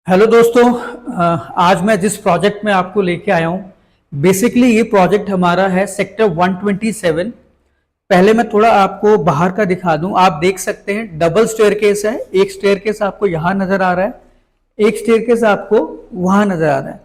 Hello दोस्तों। आज मैं जिस प्रोजेक्ट में आपको लेके आया हूँ, बेसिकली ये प्रोजेक्ट हमारा है सेक्टर 127। पहले मैं थोड़ा आपको बाहर का दिखा दूं। आप देख सकते हैं डबल स्टेयरकेस है। एक स्टेयरकेस आपको यहाँ नजर आ रहा है, एक स्टेयरकेस आपको वहां नजर आ रहा है।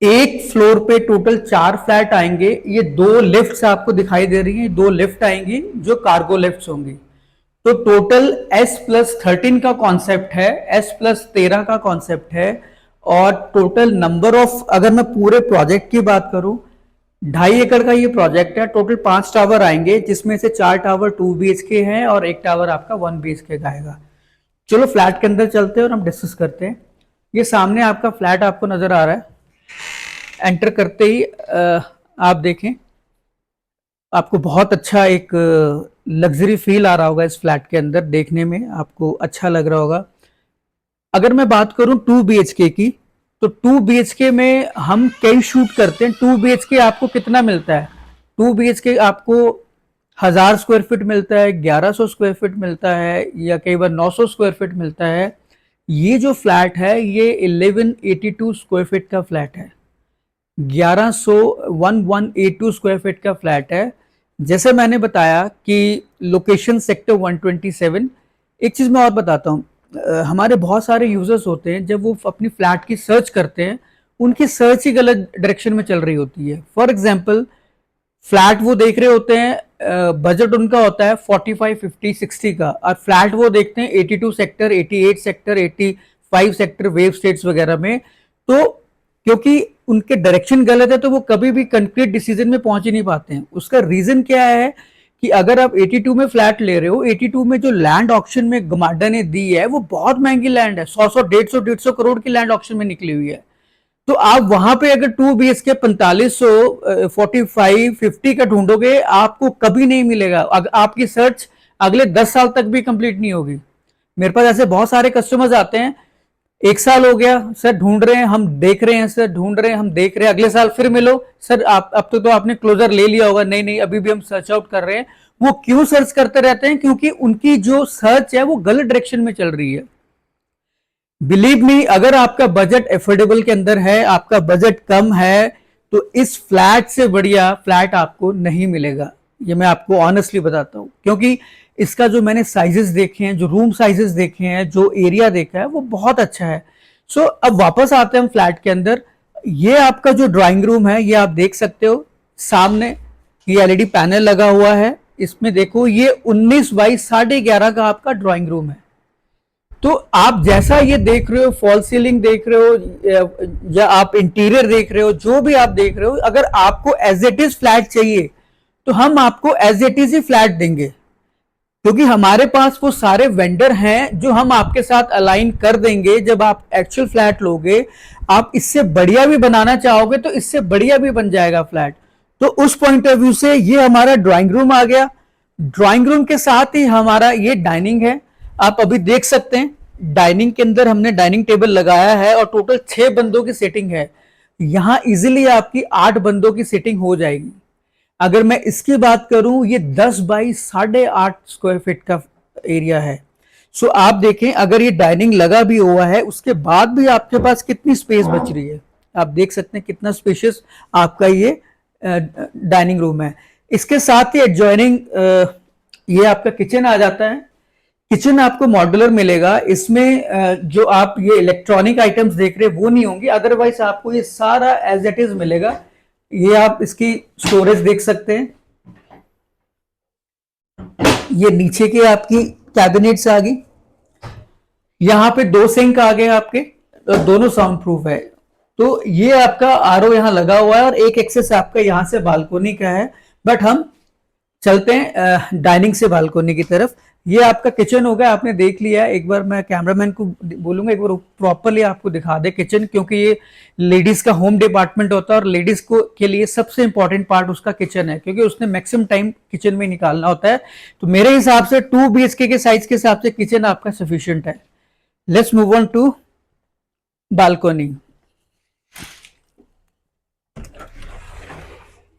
एक फ्लोर पे टोटल 4 फ्लैट आएंगे। ये 2 लिफ्ट्स आपको दिखाई दे रही हैं, 2 लिफ्ट आएंगी जो कार्गो लिफ्ट्स होंगी। तो टोटल S+13 का कॉन्सेप्ट है, S+13 का कॉन्सेप्ट है। और टोटल नंबर ऑफ, अगर मैं पूरे प्रोजेक्ट की बात करूं, 2.5 एकड़ का ये प्रोजेक्ट है। टोटल 5 टावर आएंगे, जिसमें से 4 टावर 2 BHK हैं और एक टावर आपका 1 BHK का आएगा। चलो फ्लैट के अंदर चलते हैं और हम डिस्कस करते हैं। ये सामने आपका फ्लैट आपको नजर आ रहा है। एंटर करते ही आप देखें, आपको बहुत अच्छा एक लग्जरी फील आ रहा होगा इस फ्लैट के अंदर। देखने में आपको अच्छा लग रहा होगा। अगर मैं बात करूं 2 BHK की, तो 2 BHK में हम कई शूट करते हैं। 2 BHK आपको कितना मिलता है? 2 BHK आपको 1000 स्क्वायर फीट मिलता है, 1100 स्क्वायर फीट मिलता है, या कई बार 900 स्क्वायर फीट मिलता है। ये जो फ्लैट है ये 1182 स्क्वायर फीट का फ्लैट है। 1182 स्क्वायर फीट का फ्लैट है। जैसे मैंने बताया कि लोकेशन सेक्टर 127। एक चीज मैं और बताता हूँ, हमारे बहुत सारे यूजर्स होते हैं, जब वो अपनी फ्लैट की सर्च करते हैं, उनकी सर्च ही गलत डायरेक्शन में चल रही होती है। फॉर एग्जांपल, फ्लैट वो देख रहे होते हैं, बजट उनका होता है 45, 50, 60 का, और फ्लैट वो देखते हैं 82 sector, 88 sector, 85 sector, wave states वगैरह में। तो क्योंकि उनके डायरेक्शन गलत है, तो वो कभी भी कंक्रीट डिसीजन में पहुंच ही नहीं पाते हैं। उसका रीजन क्या है कि अगर आप 82 में फ्लैट ले रहे हो, 82 में जो लैंड ऑक्शन में गमाडा ने दी है वो बहुत महंगी लैंड है। 100 150 करोड़ की लैंड ऑक्शन में निकली हुई है। तो आप वहां पे अगर 2 BHK 4500, 45, 50 का ढूंढोगे, आपको कभी नहीं मिलेगा। आपकी सर्च अगले 10 साल तक भी कंप्लीट नहीं होगी। मेरे पास ऐसे बहुत सारे कस्टमर्स आते हैं, 1 साल हो गया सर ढूंढ रहे हैं, हम देख रहे हैं सर, ढूंढ रहे हैं, हम देख रहे हैं, अगले साल फिर मिलो सर, आप अब तो आपने क्लोजर ले लिया होगा। नहीं नहीं, अभी भी हम सर्च आउट कर रहे हैं। वो क्यों सर्च करते रहते हैं? क्योंकि उनकी जो सर्च है वो गलत डायरेक्शन में चल रही है। बिलीव मी, अगर आपका बजट एफोर्डेबल के अंदर है, आपका बजट कम है, तो इस फ्लैट से बढ़िया फ्लैट आपको नहीं मिलेगा। ये मैं आपको ऑनेस्टली बताता हूं, क्योंकि इसका जो मैंने साइजेस देखे हैं, जो रूम साइजेस देखे हैं, जो एरिया देखा है, वो बहुत अच्छा है। सो अब वापस आते हैं हम फ्लैट के अंदर। ये आपका जो ड्राइंग रूम है, ये आप देख सकते हो सामने, ये एलईडी पैनल लगा हुआ है। इसमें देखो, ये 19 बाई 11.5 का आपका ड्राइंग रूम है। तो आप जैसा ये देख रहे हो, फॉल सीलिंग देख रहे हो, या आप इंटीरियर देख रहे हो, जो भी आप देख रहे हो, अगर आपको एज इट इज फ्लैट चाहिए, तो हम आपको एज इट इज ही फ्लैट देंगे। क्योंकि हमारे पास वो सारे वेंडर हैं जो हम आपके साथ अलाइन कर देंगे। जब आप एक्चुअल फ्लैट लोगे, आप इससे बढ़िया भी बनाना चाहोगे तो इससे बढ़िया भी बन जाएगा फ्लैट। तो उस पॉइंट ऑफ व्यू से ये हमारा ड्राइंग रूम आ गया। ड्राइंग रूम के साथ ही हमारा ये डाइनिंग है। आप अभी देख सकते हैं डाइनिंग के अंदर हमने डाइनिंग टेबल लगाया है और टोटल 6 बंदों की सीटिंग है। यहां इजीली आपकी 8 बंदों की सीटिंग हो जाएगी। अगर मैं इसकी बात करूं, ये 10 बाई 8.5 स्क्वायर फीट का एरिया है। सो आप देखें, अगर ये डाइनिंग लगा भी हुआ है, उसके बाद भी आपके पास कितनी स्पेस बच रही है। आप देख सकते हैं कितना स्पेशियस आपका ये डाइनिंग रूम है। इसके साथ ही एडजॉइनिंग ये आपका किचन आ जाता है। किचन आपको मॉड्यूलर मिलेगा। इसमें जो आप ये इलेक्ट्रॉनिक आइटम्स देख रहे हैं वो नहीं होंगे, अदरवाइज आपको ये सारा एज इट इज मिलेगा। ये आप इसकी स्टोरेज देख सकते हैं। ये नीचे के आपकी कैबिनेट्स आ गई। यहाँ पे 2 सिंक आ गए आपके, दोनों साउंड प्रूफ है। तो ये आपका आरओ यहाँ लगा हुआ है और एक एक्सेस आपका यहाँ से बालकोनी का है। बट हम चलते हैं डाइनिंग से बालकोनी की तरफ। ये आपका किचन होगा, आपने देख लिया है। एक बार मैं कैमरामैन को बोलूंगा एक बार प्रॉपरली आपको दिखा दे किचन, क्योंकि ये लेडीज का होम डिपार्टमेंट होता है और लेडीज को के लिए सबसे इंपॉर्टेंट पार्ट उसका किचन है, क्योंकि उसने मैक्सिमम टाइम किचन में निकालना होता है। तो मेरे हिसाब से 2 BHK के साइज के हिसाब से किचन आपका सफिशियंट है। Let's move on to balcony.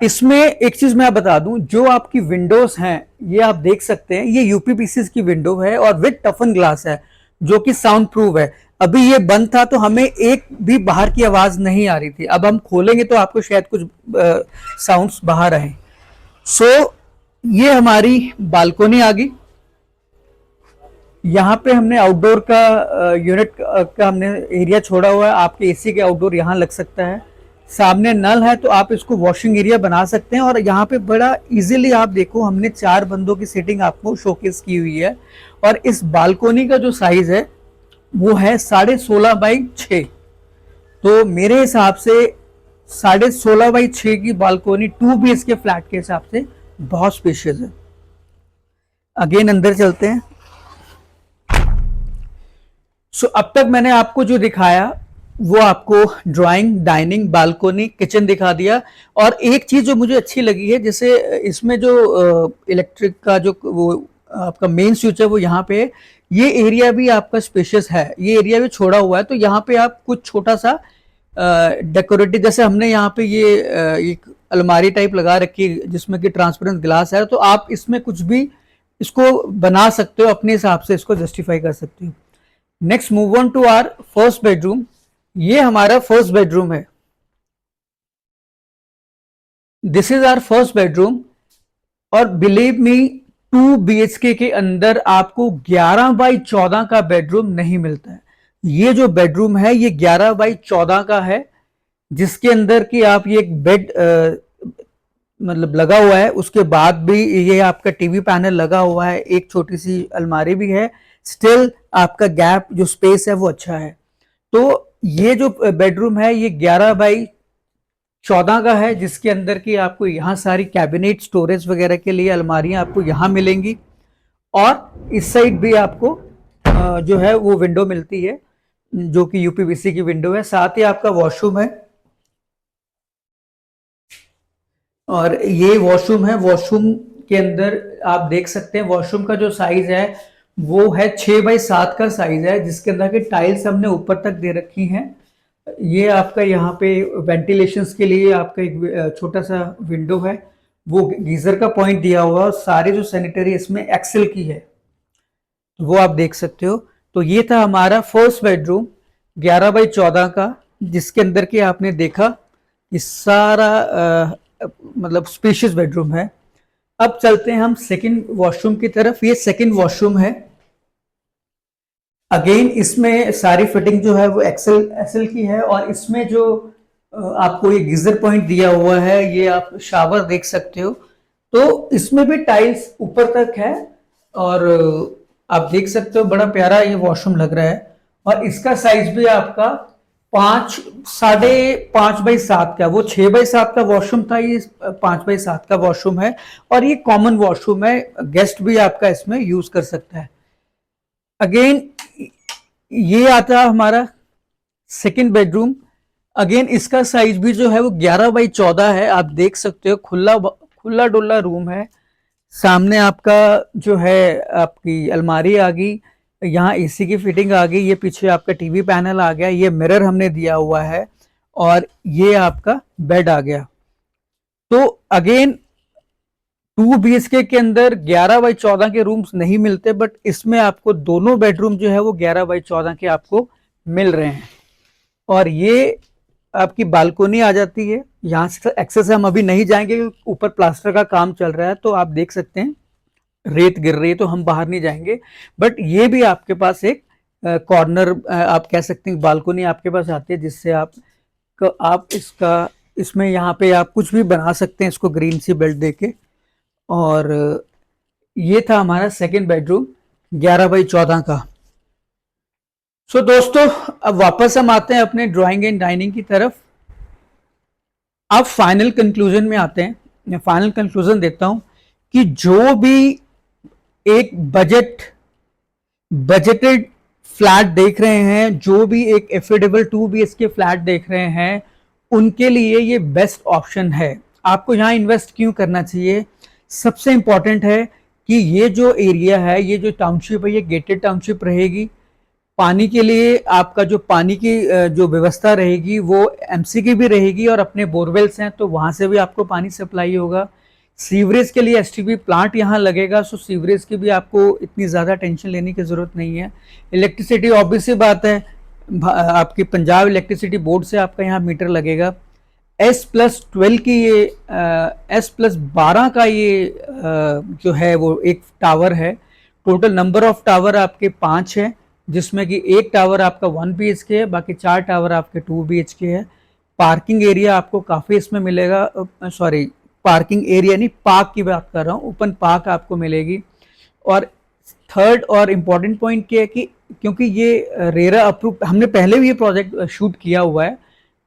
इसमें एक चीज मैं बता दूं, जो आपकी विंडोज हैं, ये आप देख सकते हैं, ये यूपीपीसी की विंडो है और विद टफन ग्लास है। जो कि साउंड प्रूफ है। अभी ये बंद था तो हमें एक भी बाहर की आवाज नहीं आ रही थी, अब हम खोलेंगे तो आपको शायद कुछ साउंड्स बाहर आए। सो ये हमारी बालकोनी आ गई। यहाँ पे हमने आउटडोर का यूनिट का हमने एरिया छोड़ा हुआ है, आपके एसी के आउटडोर यहाँ लग सकता है। सामने नल है तो आप इसको वॉशिंग एरिया बना सकते हैं। और यहाँ पे बड़ा इजीली आप देखो, हमने 4 बंदों की सीटिंग आपको शोकेस की हुई है। और इस बालकोनी का जो साइज है वो है 16.5x6। तो मेरे हिसाब से 16.5x6 की बालकोनी 2 BHK के फ्लैट के हिसाब से बहुत स्पेशियस है। अगेन अंदर चलते हैं। सो अब तक मैंने आपको जो दिखाया वो आपको ड्राइंग, डाइनिंग, बालकोनी, किचन दिखा दिया। और एक चीज जो मुझे अच्छी लगी है, जैसे इसमें जो इलेक्ट्रिक का जो वो आपका मेन स्विच है वो यहाँ पे है। ये एरिया भी आपका स्पेशियस है, ये एरिया भी छोड़ा हुआ है। तो यहाँ पे आप कुछ छोटा सा डेकोरेटिव, जैसे हमने यहाँ पे ये एक अलमारी टाइप लगा रखी है जिसमें कि ट्रांसपेरेंट ग्लास है, तो आप इसमें कुछ भी इसको बना सकते हो, अपने हिसाब से इसको जस्टिफाई कर सकते हो। Next move on to our first bedroom. ये हमारा फर्स्ट बेडरूम है। This is our first bedroom. और बिलीव मी 2 BHK के अंदर आपको 11x14 का बेडरूम नहीं मिलता है। ये जो बेडरूम है ये 11x14 का है, जिसके अंदर कि आप ये एक बेड मतलब लगा हुआ है, उसके बाद भी ये आपका टीवी पैनल लगा हुआ है, एक छोटी सी अलमारी भी है। स्टिल आपका गैप जो स्पेस है वो अच्छा है। तो ये जो बेडरूम है ये 11x14 का है, जिसके अंदर की आपको यहाँ सारी कैबिनेट, स्टोरेज वगैरह के लिए अलमारियां आपको यहाँ मिलेंगी। और इस साइड भी आपको जो है वो विंडो मिलती है, जो कि यूपीवीसी की विंडो है। साथ ही आपका वॉशरूम है। और ये वॉशरूम है। वॉशरूम के अंदर आप देख सकते हैं वॉशरूम का जो साइज है वो है 6x7 का साइज है, जिसके अंदर के टाइल्स हमने ऊपर तक दे रखी हैं। ये आपका यहाँ पे वेंटिलेशन के लिए आपका एक छोटा सा विंडो है, वो गीजर का पॉइंट दिया हुआ है। सारे जो सैनिटरी इसमें एक्सेल की है, वो आप देख सकते हो। तो ये था हमारा फर्स्ट बेडरूम 11x14 का, जिसके अंदर के आपने देखा ये सारा मतलब स्पेशियस बेडरूम है। अब चलते हैं हम सेकंड वॉशरूम की तरफ। ये सेकंड वॉशरूम है। अगेन इसमें सारी फिटिंग जो है वो एक्सेल की है। और इसमें जो आपको ये गीजर पॉइंट दिया हुआ है, ये आप शावर देख सकते हो। तो इसमें भी टाइल्स ऊपर तक है और आप देख सकते हो बड़ा प्यारा ये वॉशरूम लग रहा है। और इसका साइज भी आपका 5.5x7 का, वो 6x7 का वॉशरूम था, ये 5x7 का वॉशरूम है। और ये कॉमन वॉशरूम है, गेस्ट भी आपका इसमें यूज कर सकता है। अगेन ये आता है हमारा सेकंड बेडरूम। अगेन इसका साइज भी जो है वो 11x14 है। आप देख सकते हो खुला डुल्ला रूम है। सामने आपका जो है आपकी अलमारी आ गई, यहाँ एसी की फिटिंग आ गई, ये पीछे आपका टीवी पैनल आ गया, ये मिरर हमने दिया हुआ है और ये आपका बेड आ गया। तो अगेन 2 BHK के अंदर 11x14 के रूम्स नहीं मिलते, बट इसमें आपको दोनों बेडरूम जो है वो 11x14 के आपको मिल रहे हैं। और ये आपकी बालकोनी आ जाती है। यहाँ से एक्सेस हम अभी नहीं जाएंगे, ऊपर प्लास्टर का काम चल रहा है, तो आप देख सकते हैं रेत गिर रही है तो हम बाहर नहीं जाएंगे। बट ये भी आपके पास एक कॉर्नर आप कह सकते हैं बालकोनी आपके पास आती है, जिससे आप इसमें यहाँ पे आप कुछ भी बना सकते हैं इसको ग्रीन सी बेल्ट देके। और ये था हमारा सेकंड बेडरूम 11x14 का। सो दोस्तों अब वापस हम आते हैं अपने ड्राइंग एंड डाइनिंग की तरफ। अब फाइनल कंक्लूजन में आते हैं। मैं फाइनल कंक्लूजन देता हूं कि जो भी एक बजटेड फ्लैट देख रहे हैं, जो भी एक एफोर्डेबल 2 BHK फ्लैट देख रहे हैं, उनके लिए ये बेस्ट ऑप्शन है। आपको यहाँ इन्वेस्ट क्यों करना चाहिए? सबसे इंपॉर्टेंट है कि ये जो एरिया है, ये जो टाउनशिप है, ये गेटेड टाउनशिप रहेगी। पानी के लिए आपका जो पानी की जो व्यवस्था रहेगी वो एमसी की भी रहेगी, और अपने बोरवेल्स हैं तो वहां से भी आपको पानी सप्लाई होगा। सीवरेज के लिए एसटीपी प्लांट यहाँ लगेगा, सो सीवरेज की भी आपको इतनी ज़्यादा टेंशन लेने की ज़रूरत नहीं है। इलेक्ट्रिसिटी ऑब्वियस सी बात है, आपकी पंजाब इलेक्ट्रिसिटी बोर्ड से आपका यहाँ मीटर लगेगा। S+12 की ये S+12 का ये जो है वो एक टावर है। टोटल नंबर ऑफ टावर आपके 5 है, जिसमें कि एक टावर आपका 1 BHK है, बाकी 4 टावर आपके 2 BHK है। पार्किंग एरिया आपको काफ़ी इसमें मिलेगा, सॉरी पार्किंग एरिया नहीं, पार्क की बात कर रहा हूँ, ओपन पार्क आपको मिलेगी। और थर्ड और इम्पॉर्टेंट पॉइंट क्या है कि क्योंकि ये रेरा अप्रूव, हमने पहले भी ये प्रोजेक्ट शूट किया हुआ है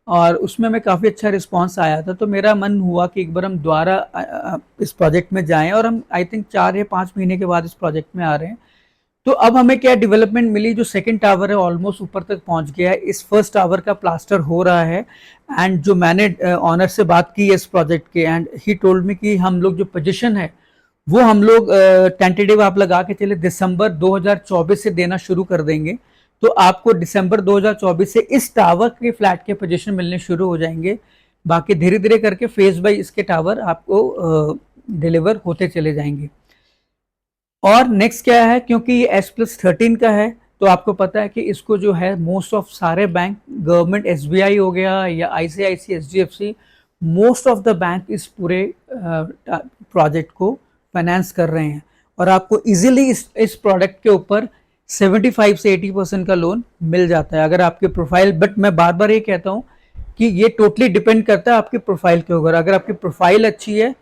और उसमें हमें काफ़ी अच्छा रिस्पांस आया था, तो मेरा मन हुआ कि एक बार हम दोबारा इस प्रोजेक्ट में जाएं। और हम आई थिंक 4 या 5 महीने के बाद इस प्रोजेक्ट में आ रहे हैं। तो अब हमें क्या डेवलपमेंट मिली, जो सेकंड टावर है ऑलमोस्ट ऊपर तक पहुंच गया है, इस फर्स्ट टावर का प्लास्टर हो रहा है। एंड जो मैंने ऑनर से बात की है इस प्रोजेक्ट के, एंड ही टोल्ड मी कि हम लोग जो पोजीशन है वो हम लोग टेंटेटिव आप लगा के चले दिसंबर 2024 से देना शुरू कर देंगे। तो आपको दिसंबर 2024 से इस टावर के फ्लैट के पोजीशन मिलने शुरू हो जाएंगे। बाकी धीरे धीरे करके फेज बाई इसके टावर आपको डिलीवर होते चले जाएंगे। और नेक्स्ट क्या है, क्योंकि ये S+13 का है, तो आपको पता है कि इसको जो है मोस्ट ऑफ सारे बैंक, गवर्नमेंट SBI हो गया या ICICI HDFC, most of the bank इस पूरे प्रोजेक्ट को फाइनेंस कर रहे हैं। और आपको इजीली इस प्रोडक्ट के ऊपर 75 से 80% का लोन मिल जाता है अगर आपके प्रोफाइल, बट मैं बार बार ये कहता हूँ कि ये टोटली डिपेंड करता है आपकी प्रोफाइल के ऊपर। अगर आपकी प्रोफाइल अच्छी है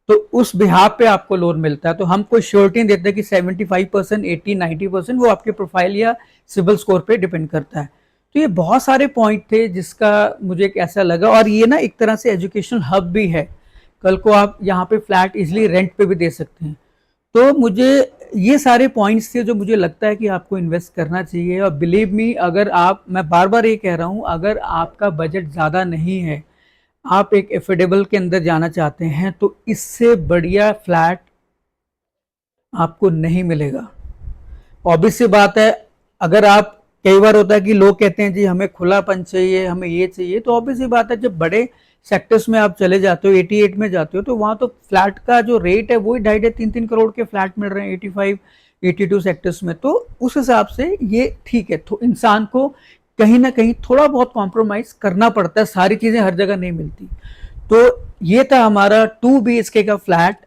तो उस बिहाफ पे आपको लोन मिलता है। तो हम कोई श्योरिटी नहीं देते कि 75%, 80, 90%, वो आपके प्रोफाइल या सिविल स्कोर पे डिपेंड करता है। तो ये बहुत सारे पॉइंट थे जिसका मुझे एक ऐसा लगा, और ये ना एक तरह से एजुकेशनल हब भी है। कल को आप यहाँ पे फ्लैट इजिली रेंट पे भी दे सकते हैं। तो मुझे ये सारे पॉइंट्स थे जो मुझे लगता है कि आपको इन्वेस्ट करना चाहिए। और बिलीव मी, अगर आप, मैं बार बार ये कह रहा हूँ, अगर आपका बजट ज़्यादा नहीं है, आप एक एफोर्डेबल के अंदर जाना चाहते हैं, तो इससे बढ़िया फ्लैट आपको नहीं मिलेगा। ऑब्वियस सी बात है, अगर आप, कई बार होता है कि लोग कहते हैं जी हमें खुलापन चाहिए, हमें ये चाहिए, तो ऑब्वियस सी बात है जब बड़े सेक्टर्स में आप चले जाते हो, 88 में जाते हो, तो वहाँ तो फ्लैट का जो रेट है वही 2.5-3 करोड़ के फ्लैट मिल रहे हैं 85, 82 सेक्टर्स में। तो उस हिसाब से ये ठीक है। तो इंसान को कहीं ना कहीं थोड़ा बहुत कॉम्प्रोमाइज करना पड़ता है, सारी चीजें हर जगह नहीं मिलती। तो ये था हमारा 2 BHK का फ्लैट,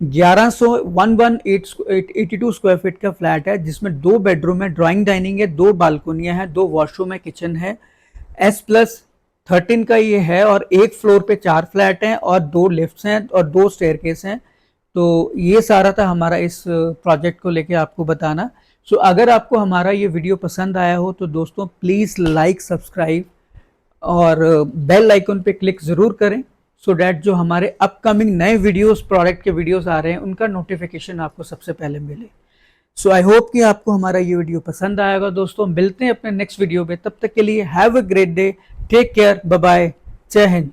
1182 स्क्वायर फीट का फ्लैट है, जिसमें 2 बेडरूम है, ड्राइंग डाइनिंग है, 2 बालकोनियां हैं, 2 वॉशरूम है, किचन है। S+13 का ये है, और एक फ्लोर पे 4 फ्लैट हैं और 2 लिफ्ट्स हैं और 2 स्टेयरकेस हैं। तो ये सारा था हमारा इस प्रोजेक्ट को लेके आपको बताना। सो अगर आपको हमारा ये वीडियो पसंद आया हो तो दोस्तों प्लीज़ लाइक, सब्सक्राइब और बेल आइकन पे क्लिक ज़रूर करें, सो डैट जो हमारे अपकमिंग नए वीडियोस, प्रोडक्ट के वीडियोस आ रहे हैं, उनका नोटिफिकेशन आपको सबसे पहले मिले। सो आई होप कि आपको हमारा ये वीडियो पसंद आएगा। दोस्तों मिलते हैं अपने नेक्स्ट वीडियो में, तब तक के लिए have a great day, take care, bye bye, जय हिंद।